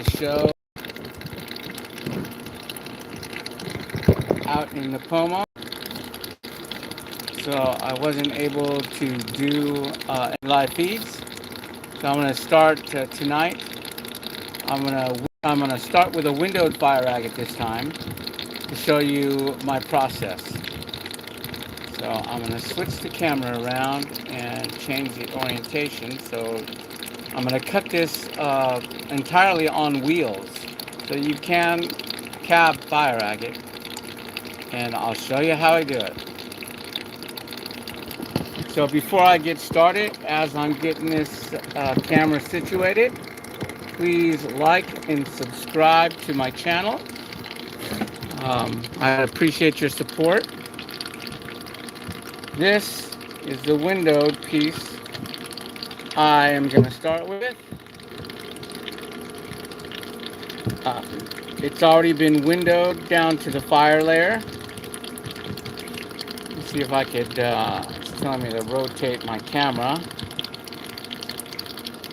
the show out in Nipomo, so I wasn't able to do live feeds. So I'm gonna start tonight. I'm gonna start with a windowed fire agate this time to show you my process. So I'm gonna switch the camera around and change the orientation. So I'm gonna cut this entirely on wheels, so you can cab fire agate, and I'll show you how I do it. So before I get started, as I'm getting this camera situated, please like and subscribe to my channel. I appreciate your support. This is the windowed piece I am going to start with. It's already been windowed down to the fire layer. Let's see if I could, it's telling me to rotate my camera.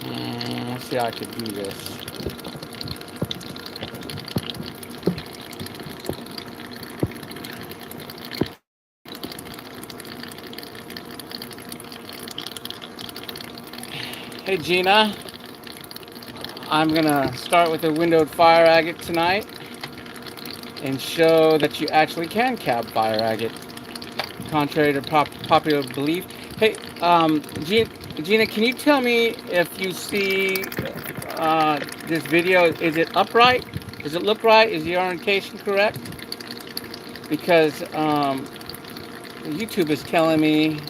Let's see how I could do this. Hey Gina, I'm gonna start with a windowed fire agate tonight and show that you actually can cab fire agate, contrary to popular belief. Hey, Gina, can you tell me if you see this video? Is it upright? Does it look right? Is the orientation correct? Because YouTube is telling me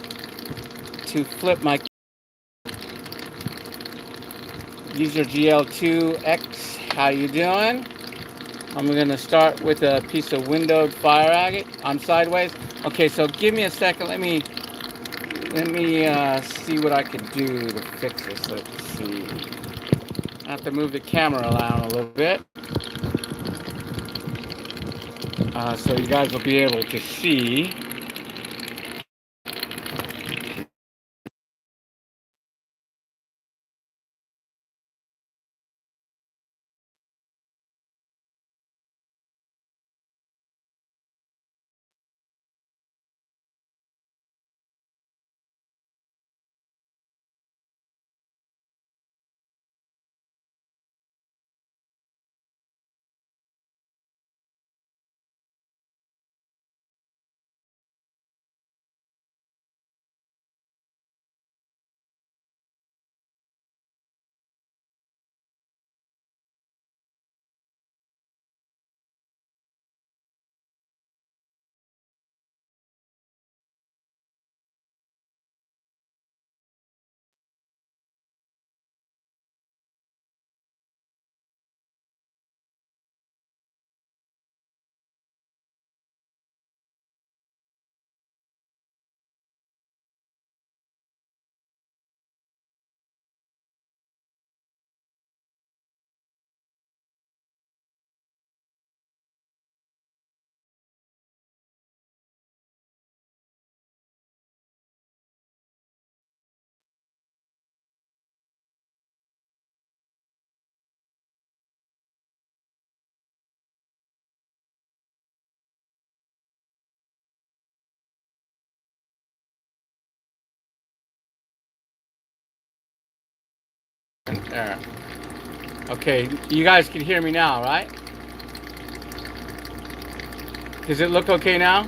to flip my user GL2X. How you doing? I'm gonna start with a piece of windowed fire agate. I'm sideways. Okay, so give me a second. Let me see what I can do to fix this. Let's see. I have to move the camera around a little bit so you guys will be able to see. There. Okay, you guys can hear me now, right? Does it look okay now?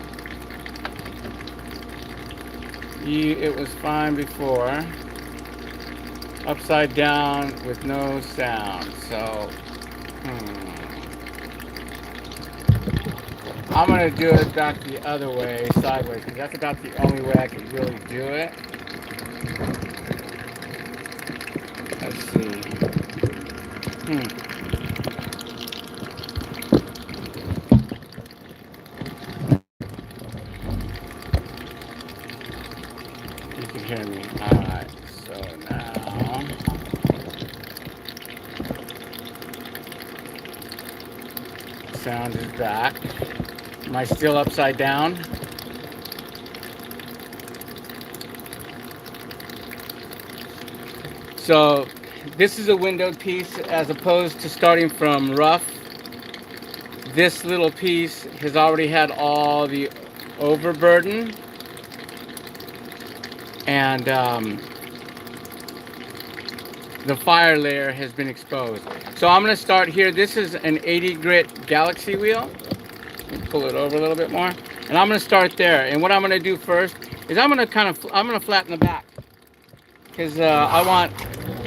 It was fine before. Upside down with no sound. So, I'm gonna do it back the other way, sideways, because that's about the only way I can really do it. Let's see. You can hear me. Alright, so now sound is back. Am I still upside down? So this is a windowed piece as opposed to starting from rough. This little piece has already had all the overburden, and the fire layer has been exposed. So I'm going to start here. This is an 80 grit Galaxy wheel. Let me pull it over a little bit more. And I'm going to start there. And what I'm going to do first is I'm going to flatten the back, because I want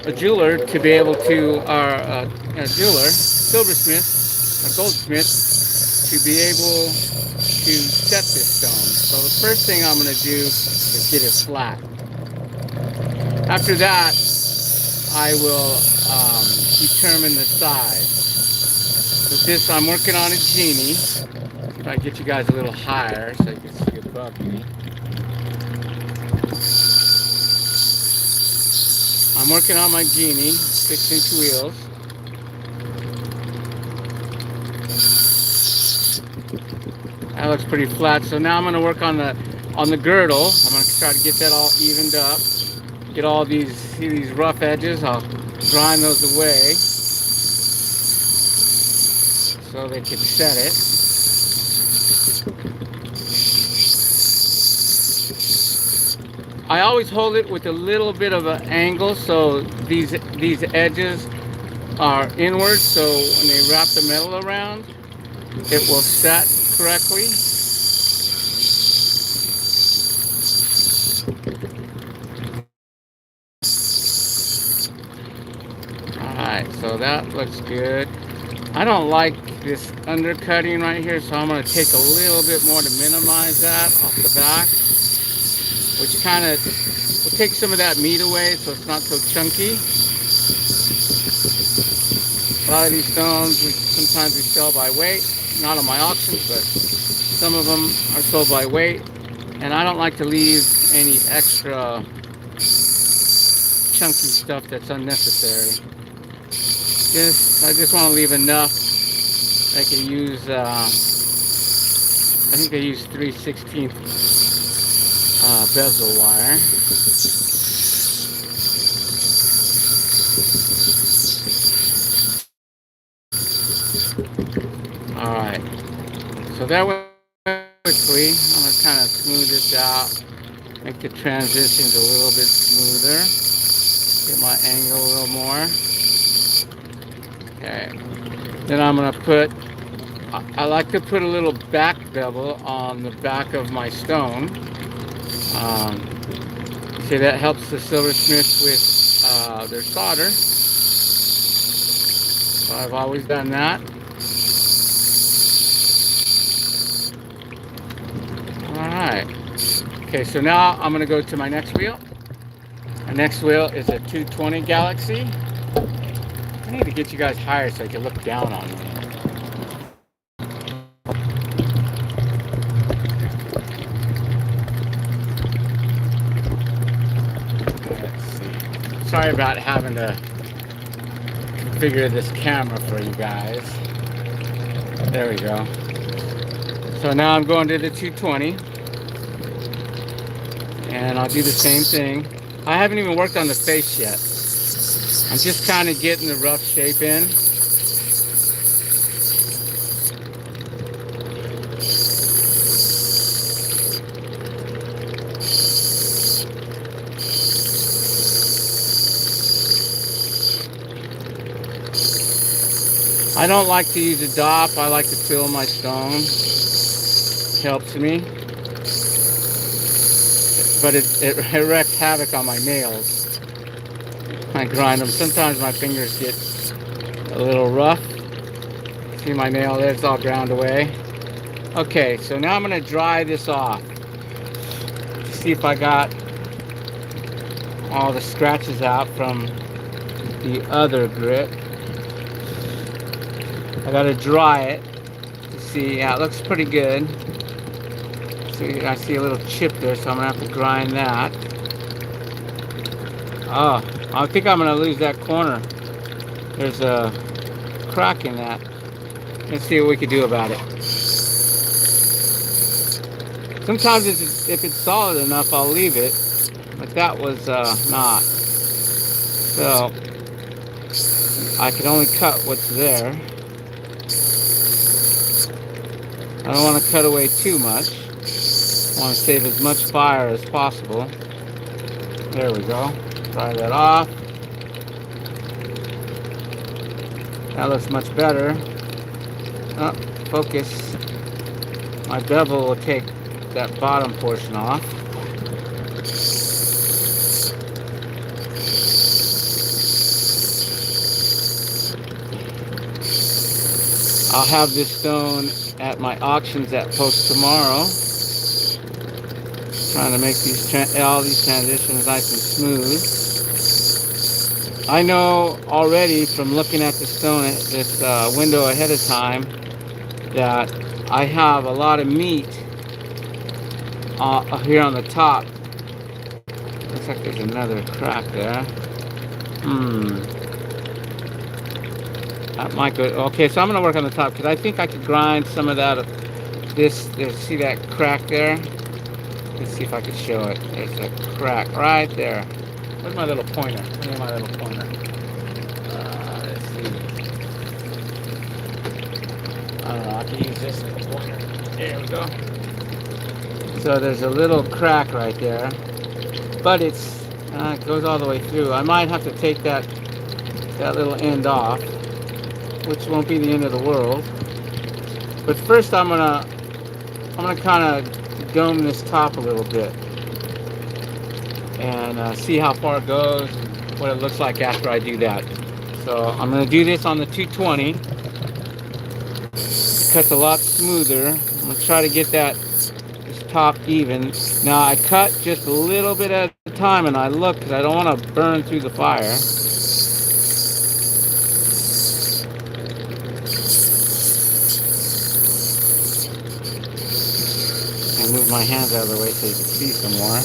a jeweler to be able to, or a jeweler, silversmith, a goldsmith, to be able to set this stone. So the first thing I'm going to do is get it flat. After that, I will determine the size. With this, I'm working on a genie. If I get you guys a little higher so you can see above me. I'm working on my genie, 6-inch wheels. That looks pretty flat. So now I'm going to work on the girdle. I'm going to try to get that all evened up. Get all these rough edges. I'll grind those away so they can set it. I always hold it with a little bit of an angle so these edges are inward, so when they wrap the metal around, it will set correctly. Alright, so that looks good. I don't like this undercutting right here, so I'm going to take a little bit more to minimize that off the back, which kind of will take some of that meat away so it's not so chunky. A lot of these stones, sometimes we sell by weight, not on my auctions, but some of them are sold by weight, and I don't like to leave any extra chunky stuff that's unnecessary. I just want to leave enough. I can use, I think I use 3/16 bezel wire. Alright, so that way quickly, I'm going to kind of smooth this out, make the transitions a little bit smoother, get my angle a little more. Okay, then I'm going to put, I like to put a little back bevel on the back of my stone. See, that helps the silversmiths with their solder. So I've always done that. Alright. Okay, so now I'm going to go to my next wheel. My next wheel is a 220 Galaxy. I need to get you guys higher so you can look down on me. Let's see. Sorry about having to configure this camera for you guys. There we go. So now I'm going to the 220. And I'll do the same thing. I haven't even worked on the face yet. I'm just kind of getting the rough shape in. I don't like to use a dop. I like to fill my stone. It helps me. But it wreaks havoc on my nails. I grind them. Sometimes my fingers get a little rough. See my nail there? It's all ground away. Okay, so now I'm going to dry this off. See if I got all the scratches out from the other grit. I got to dry it to see. Yeah, it looks pretty good. See, I see a little chip there, so I'm going to have to grind that. Oh, I think I'm going to lose that corner. There's a crack in that. Let's see what we can do about it. Sometimes if it's solid enough, I'll leave it. But that was not. So, I can only cut what's there. I don't want to cut away too much. I want to save as much fire as possible. There we go. Dry that off. That looks much better. Oh, focus. My bevel will take that bottom portion off. I'll have this stone at my auctions at Post tomorrow. Trying to make all these transitions nice and smooth. I know already from looking at the stone at this window ahead of time that I have a lot of meat here on the top. Looks like there's another crack there. That might go. Okay, so I'm gonna work on the top because I think I could grind some of that. See that crack there? Let's see if I can show it. There's a crack right there. Where's my little pointer? Where's my little pointer? Let's see. I don't know. I can use this little pointer. There we go. So there's a little crack right there, but it goes all the way through. I might have to take that little end off, which won't be the end of the world. But first, I'm gonna kind of dome this top a little bit and see how far it goes and what it looks like after I do that. So I'm going to do this on the 220. It cuts a lot smoother. I'm going to try to get this top even. Now I cut just a little bit at a time and I look because I don't want to burn through the fire. Move my hands out of the way so you can see some more.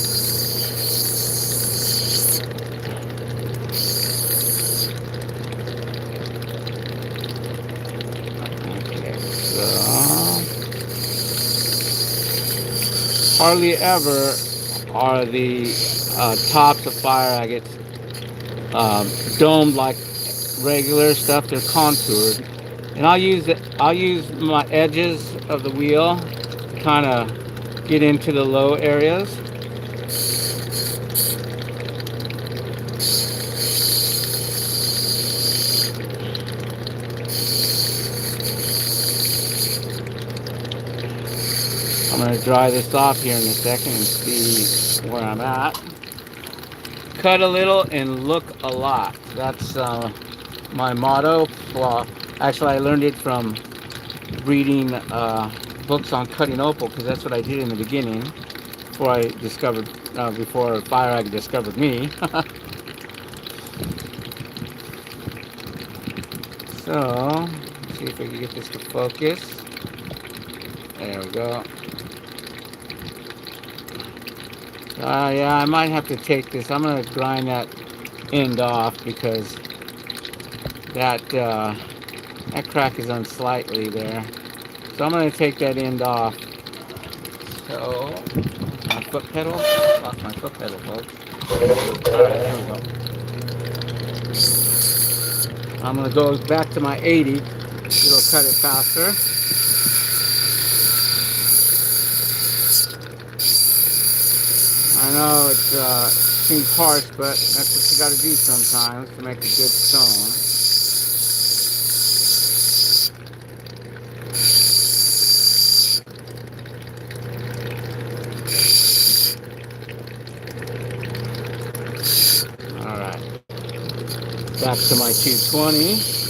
Okay, so hardly ever are the tops of fire agates domed like regular stuff. They're contoured, and I'll use my edges of the wheel to kind of get into the low areas. I'm going to dry this off here in a second and see where I'm at. Cut a little and look a lot. That's my motto. Well, actually I learned it from reading books on cutting opal, because that's what I did in the beginning before fire agate discovered me. So let's see if we can get this to focus. There we go. Yeah, I might have to take this. I'm going to grind that end off because that crack is unsightly there. So I'm going to take that end off. So, my foot pedal. Lost my foot pedal, folks. Alright, there we go. I'm going to go back to my 80. It'll cut it faster. I know it seems harsh, but that's what you got to do sometimes to make a good stone. Alright. Back to my 220.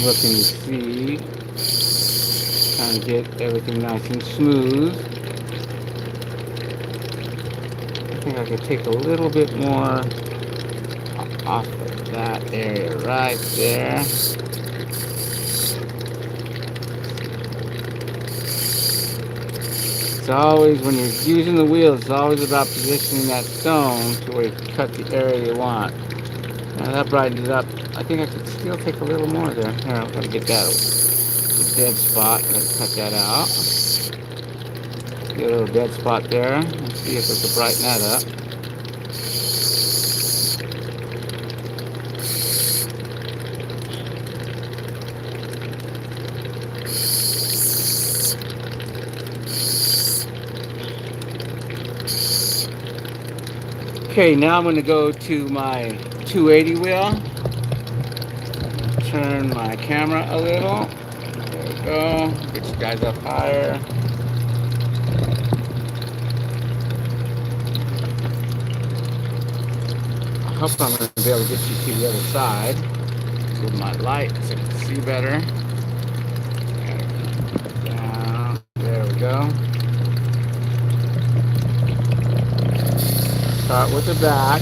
Looking to see, trying to get everything nice and smooth. I think I could take a little bit more off that area right there. It's always, when you're using the wheel, it's always about positioning that stone to where you can cut the area you want. Now that brightened it up. I think I could still take a little more there. Here, I'm gonna get that dead spot. I'm gonna cut that out. Get a little dead spot there. Let's see if we can brighten that up. Okay, now I'm going to go to my 280 wheel. Turn my camera a little. There we go. Get you guys up higher. I hope I'm going to be able to get you to the other side with my light so you can see better. There we go. Start with the back.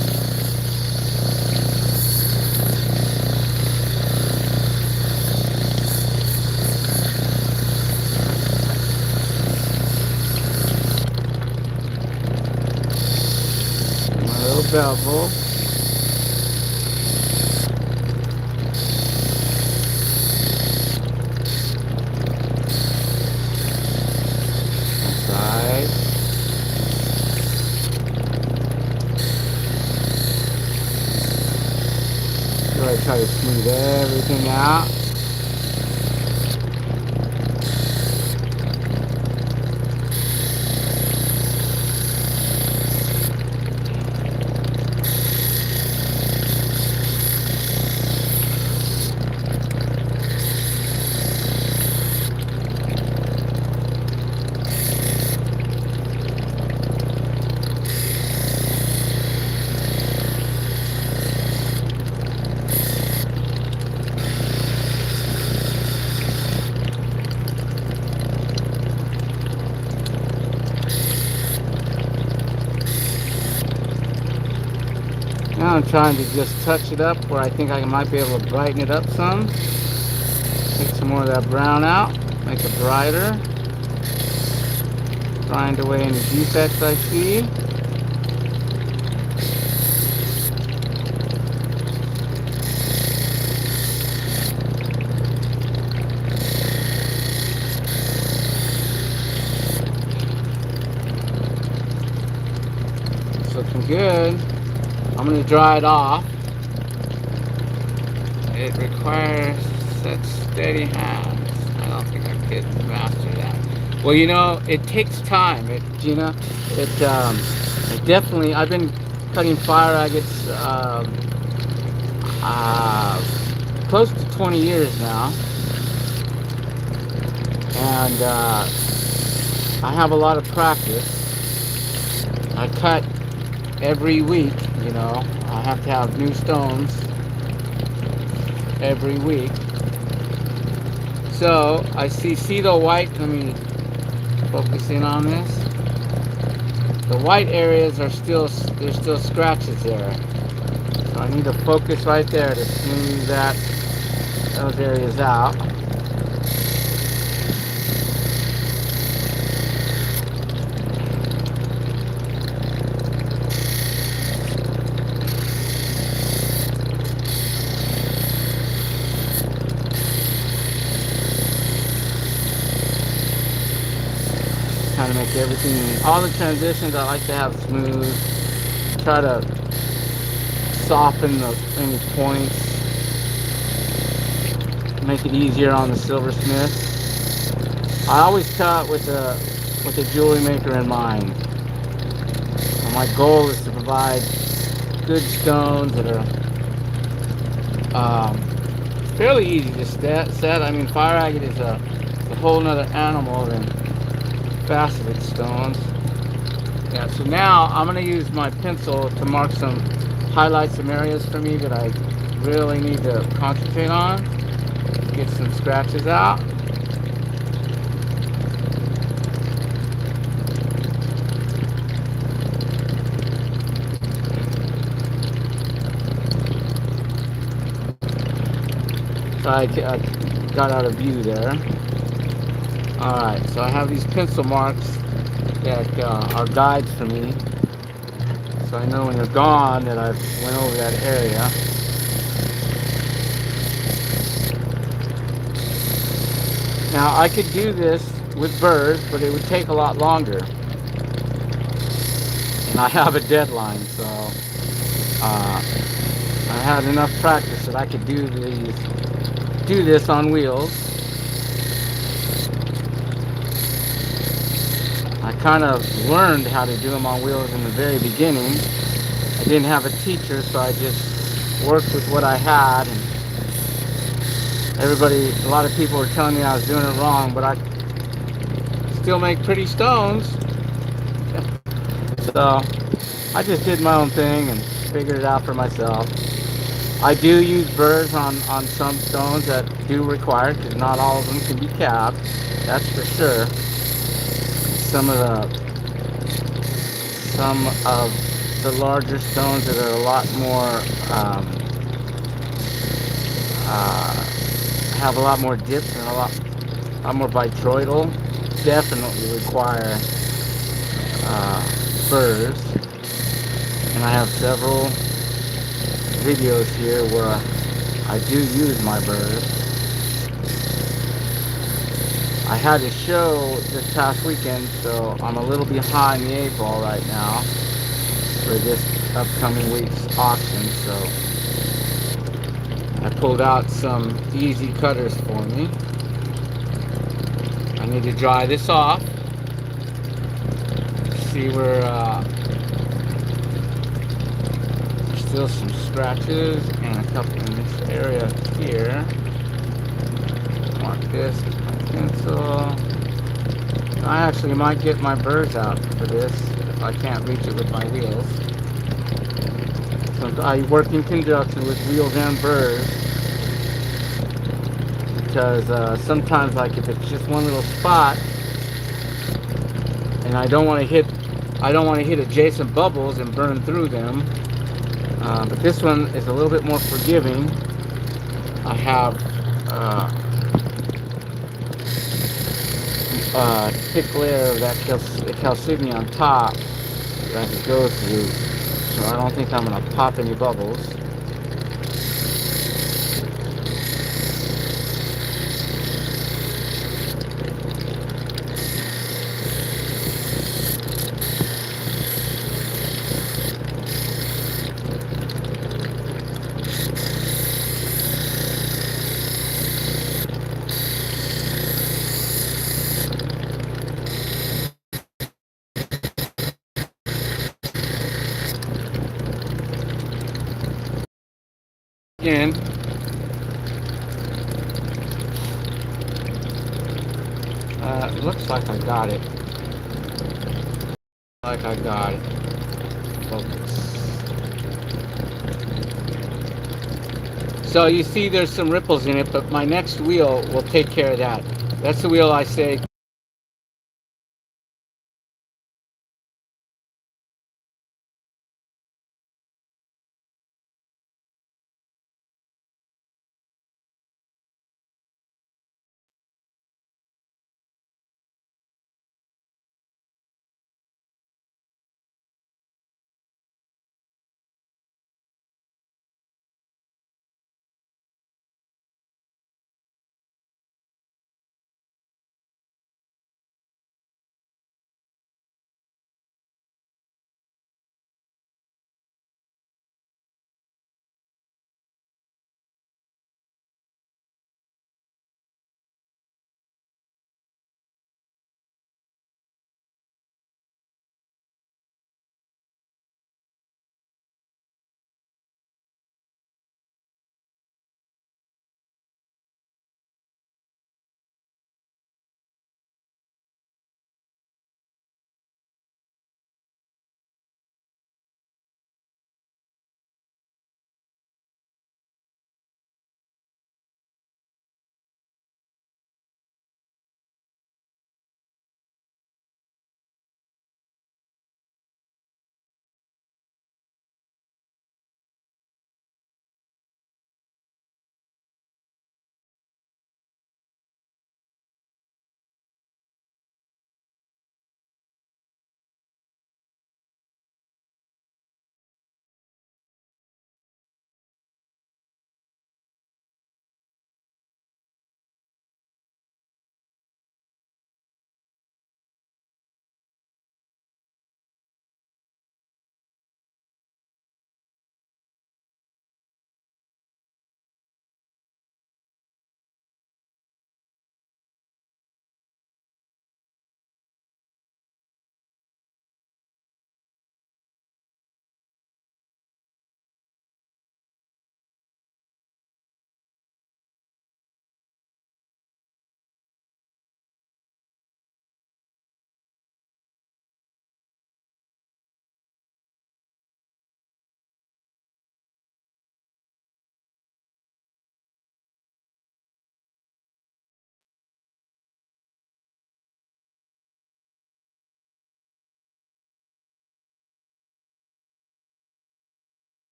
My little bevel. Side. I try to smooth everything out. Now I'm trying to just touch it up where I think I might be able to brighten it up some. Take some more of that brown out, make it brighter. Grind away any defects I see. It's looking good. I'm going to dry it off. It requires such steady hands. I don't think I could master that. Well, you know, it takes time. It definitely. I've been cutting fire agates close to 20 years now, and I have a lot of practice. I cut every week. You know, I have to have new stones every week. So I see the white. Let me focus in on this. The white areas are there's still scratches there. So I need to focus right there to smooth those areas out. Trying to make everything, all the transitions I like to have smooth. Try to soften any points. Make it easier on the silversmith. I always cut with a jewelry maker in mind. And my goal is to provide good stones that are fairly easy to set. I mean, fire agate is a whole nother animal than faceted stones. Yeah, so now I'm going to use my pencil to highlight some areas for me that I really need to concentrate on. Get some scratches out. I got out of view there. Alright, so I have these pencil marks that are guides for me. So I know when they're gone that I've went over that area. Now I could do this with burrs, but it would take a lot longer. And I have a deadline, so I had enough practice that I could do this on wheels. I kind of learned how to do them on wheels in the very beginning. I didn't have a teacher, so I just worked with what I had. And a lot of people were telling me I was doing it wrong, but I still make pretty stones. So I just did my own thing and figured it out for myself. I do use burrs on some stones that do require, because not all of them can be capped. That's for sure. Some of the larger stones that are a lot more have a lot more dips and a lot more vitroidal definitely require burrs. And I have several videos here where I do use my burrs. I had a show this past weekend, so I'm a little behind the eight ball right now for this upcoming week's auction. So I pulled out some easy cutters for me. I need to dry this off. See where there's still some scratches and a couple in this area here. Mark this with my pencil. I actually might get my burrs out for this if I can't reach it with my wheels. So I work in conjunction with wheels and burrs, because sometimes, like if it's just one little spot and I don't want to hit adjacent bubbles and burn through them. But this one is a little bit more forgiving. I have thick layer of that calcimony on top that I could go through, so I don't think I'm going to pop any bubbles. Again, looks like I got it. Like I got it. Focus. So you see there's some ripples in it, but my next wheel will take care of that. That's the wheel I say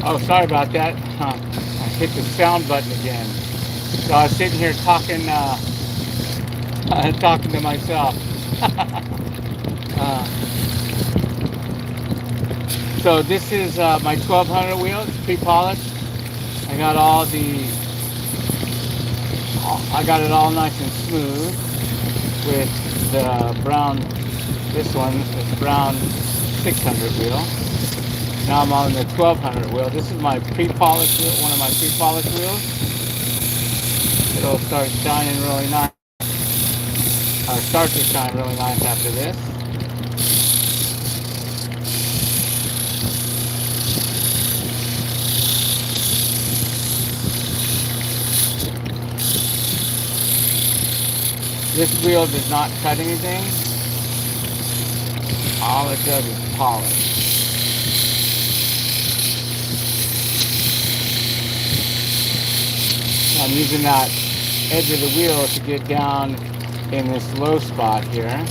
Oh, sorry about that. I hit the sound button again. So I was sitting here talking, talking to myself. uh, so this is my 1200 wheel. It's pre-polished. I got I got it all nice and smooth with the brown. This one is brown 600 wheel. Now I'm on the 1200 wheel. This is my pre-polished wheel, one of my pre-polished wheels. It'll start shining really nice. Or start to shine really nice after this. This wheel does not cut anything. All it does is polish. I'm using that edge of the wheel to get down in this low spot here.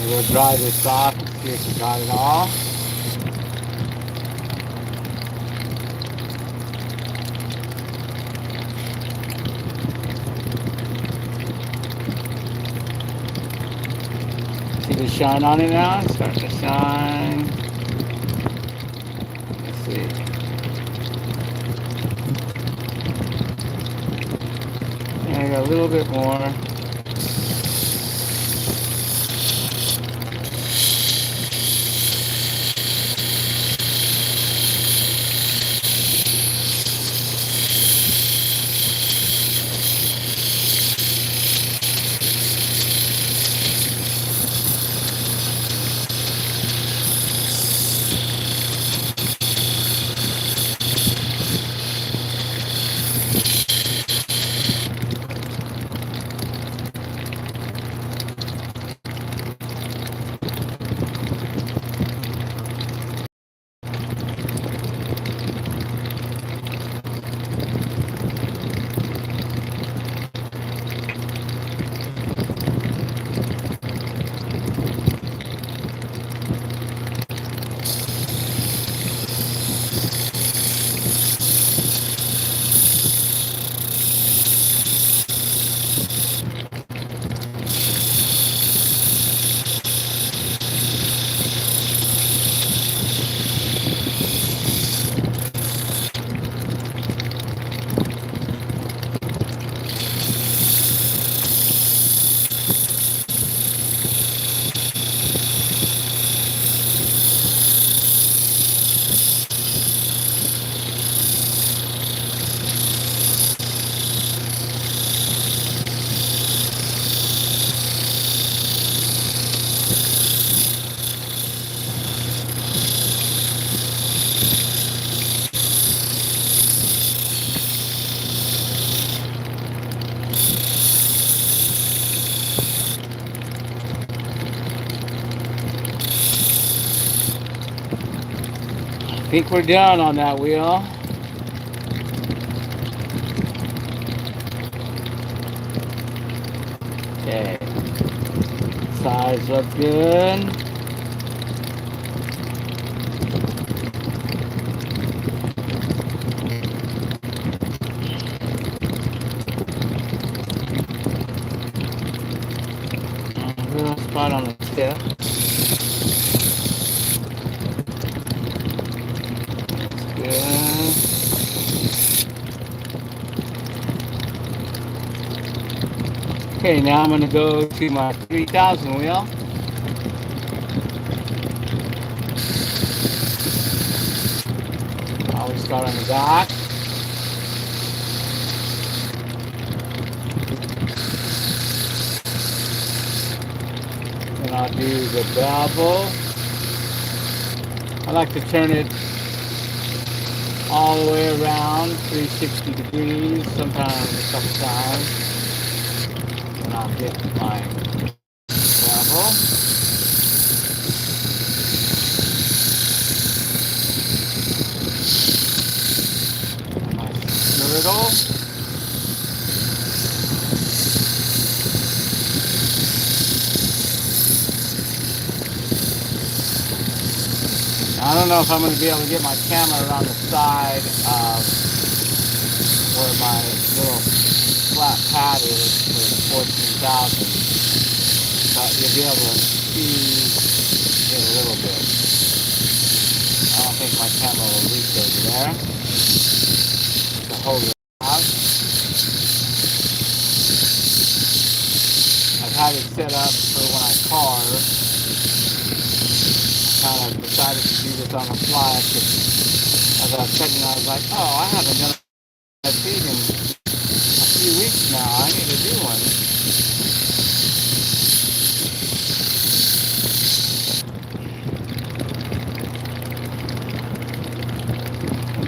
We'll dry this off and see if we got it all. See the shine on it now? It's starting to shine. Let's see. And I got a little bit more. I think we're done on that wheel. Okay. sides look good. Little spot on the tip. That's good. Okay, now I'm going to go to my 3000 wheel. Always start on the back. Then I'll do the bevel. I like to turn it all the way around, 360 degrees, sometimes a couple times. And I'll get my bevel. My girdle. I don't know if I'm going to be able to get my camera around the side of where my little flat pad is for 14,000, but you'll be able to see it a little bit. I don't think my camera will reach over there to hold it out. I've had it set up for when I carve. Kind of decided to do this on the fly because as I was checking, I was like, oh, I haven't done a feed in a few weeks now. I need to do one.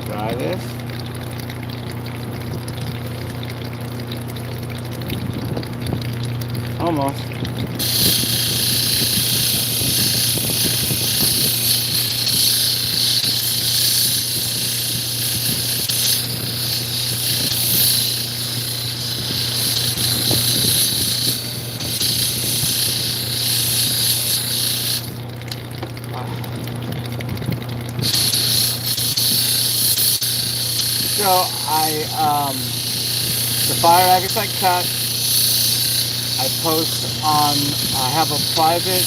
Try this. Almost. So the fire agates I cut, I post on, I have a private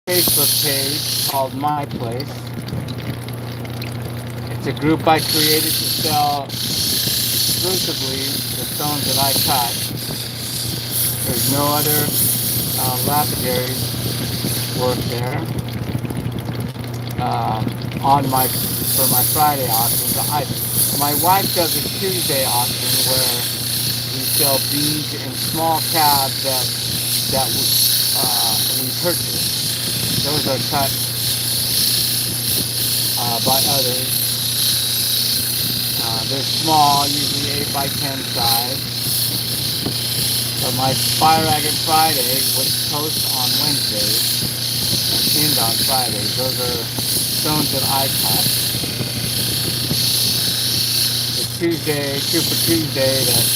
Facebook page called My Place. It's a group I created to sell exclusively the stones that I cut. There's no other lapidary work there. For my Friday auction. So my wife does a Tuesday auction where we sell beads and small cabs that we purchase. Those are cut by others. They're small, usually 8 by 10 size. So my Fire Agate Friday, which posts on Wednesdays and end on Fridays, those are stones that I cut. Tuesday, Super Tuesday that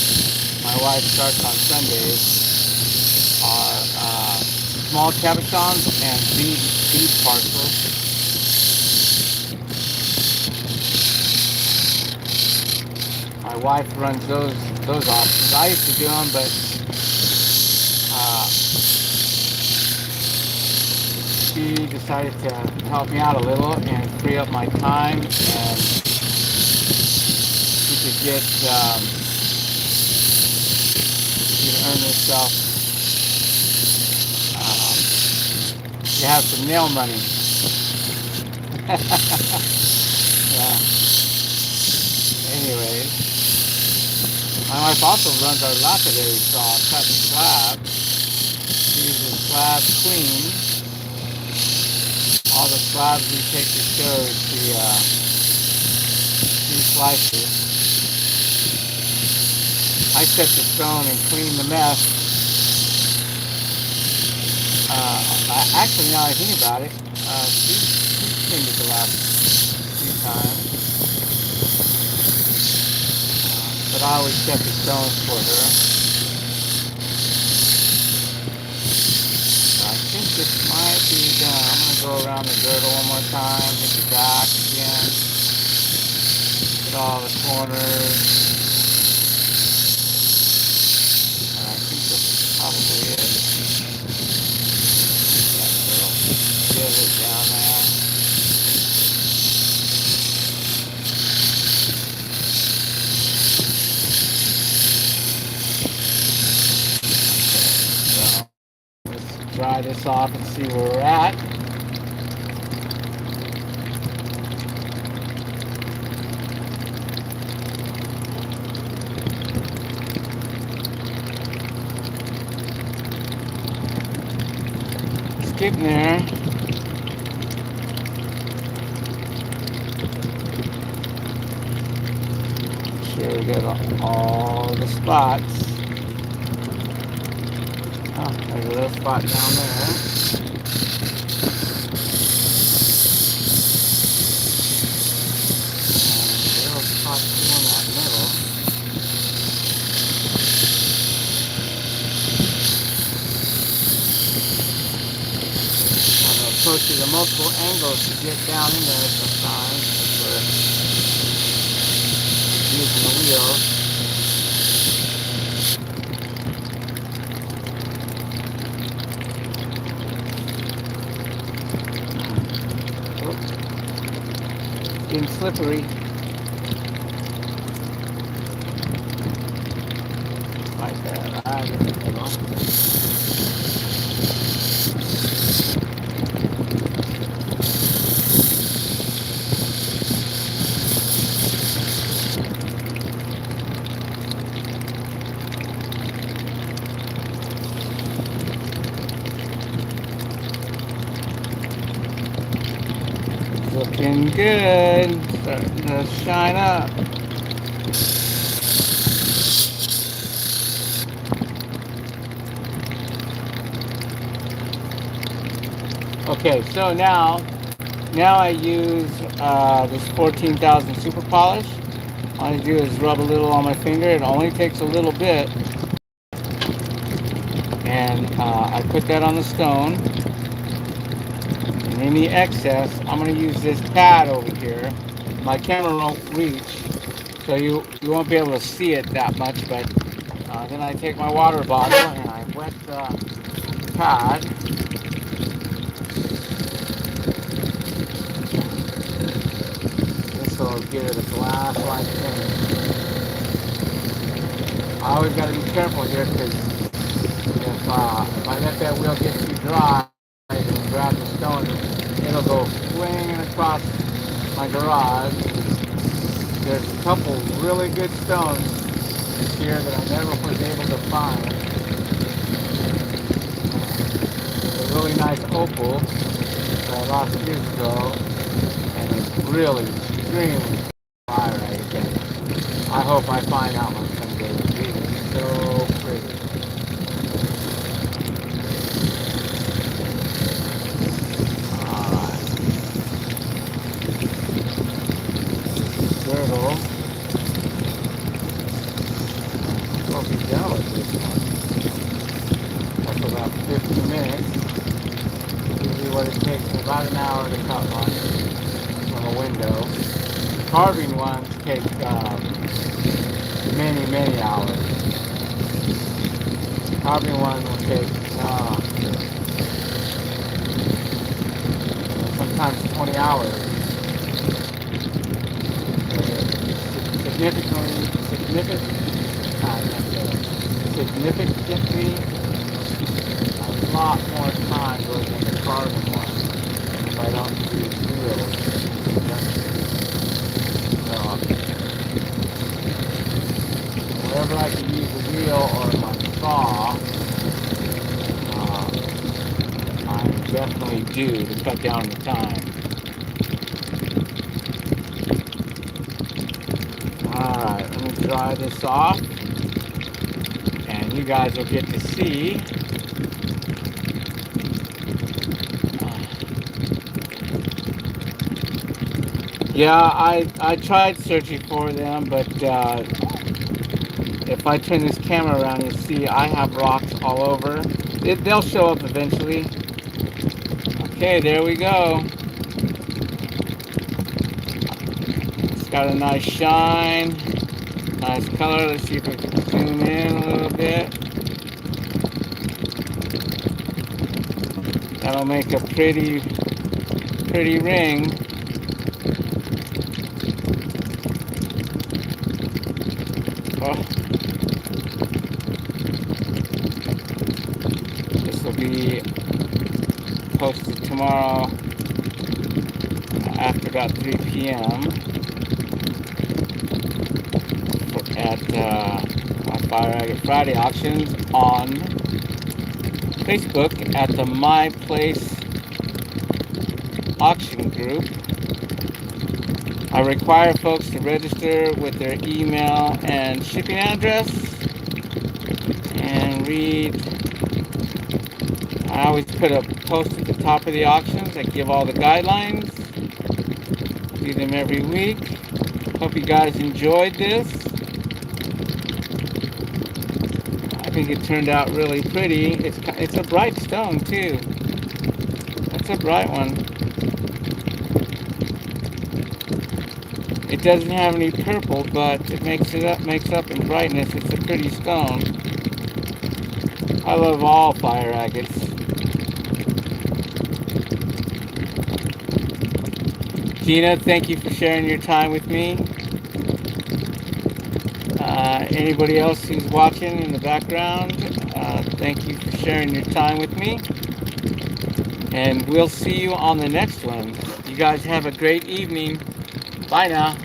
my wife starts on Sundays are small cabochons and bead parcels. My wife runs those auctions. I used to do them, but she decided to help me out a little and free up my time, and to get you to earn yourself, you have some nail money. Yeah. Anyway, my wife also runs our lapidary saw, cut and slab. She's a slab queen. All the slabs we take to shows, she slices. I set the stone and clean the mess. Actually, now I think about it, she cleaned it the last few times. But I always set the stones for her. go around the girdle one more time, hit the back again, hit all the corners. And I think this is probably it. That little divot down there. So let's dry this off and see where we're at. Getting there. Sure we got all the spots. Oh, there's a little spot down there. And a little spot too in that middle. Approaching the multiple angles to get down in there sometimes as we're using the wheel. Oops. Getting slippery. Like that, right in the middle. Looking good, starting to shine up. Okay, so now I use this 14,000 super polish. All I do is rub a little on my finger. It only takes a little bit, and I put that on the stone. And any excess, I'm going to use this pad over here. My camera won't reach, so you won't be able to see it that much, but then I take my water bottle and I wet the pad. This will give it a glass-like finish. I always got to be careful here, because if I let that wheel get too dry and grab the stone, it'll go swinging across my garage. There's a couple really good stones here that I never was able to find. A really nice opal that I lost years ago, and it's really extremely fire rate. And I hope I find that one someday. It is so pretty. Girdle. I'll be done with this one. That's about 50 minutes. Usually what it takes me about an hour to cut one from a window. Carving ones take many hours. Carving one will take sometimes 20 hours. Significantly a lot more time goes into carving one if I don't use wheels. So wherever I can use the wheel or my saw, I definitely do to cut down the time. Alright, let me dry this off, and you guys will get to see yeah, I tried searching for them, but if I turn this camera around, you'll see I have rocks all over. They'll show up eventually. Okay, there we go. It's got a nice shine, nice color. Let's see if we can zoom in a little bit. That'll make a pretty ring. Oh. This will be posted tomorrow after about 3 p.m. at Fire Agate Friday auctions on Facebook at the My Place auction group. I require folks to register with their email and shipping address and read. I always put a post at the top of the auctions that give all the guidelines. Do them every week. Hope you guys enjoyed this. I think it turned out really pretty. It's a bright stone too. That's a bright one. It doesn't have any purple, but it makes up in brightness. It's a pretty stone. I love all fire agates. Gina, thank you for sharing your time with me. Anybody else who's watching in the background, thank you for sharing your time with me. And we'll see you on the next one. You guys have a great evening. Bye now.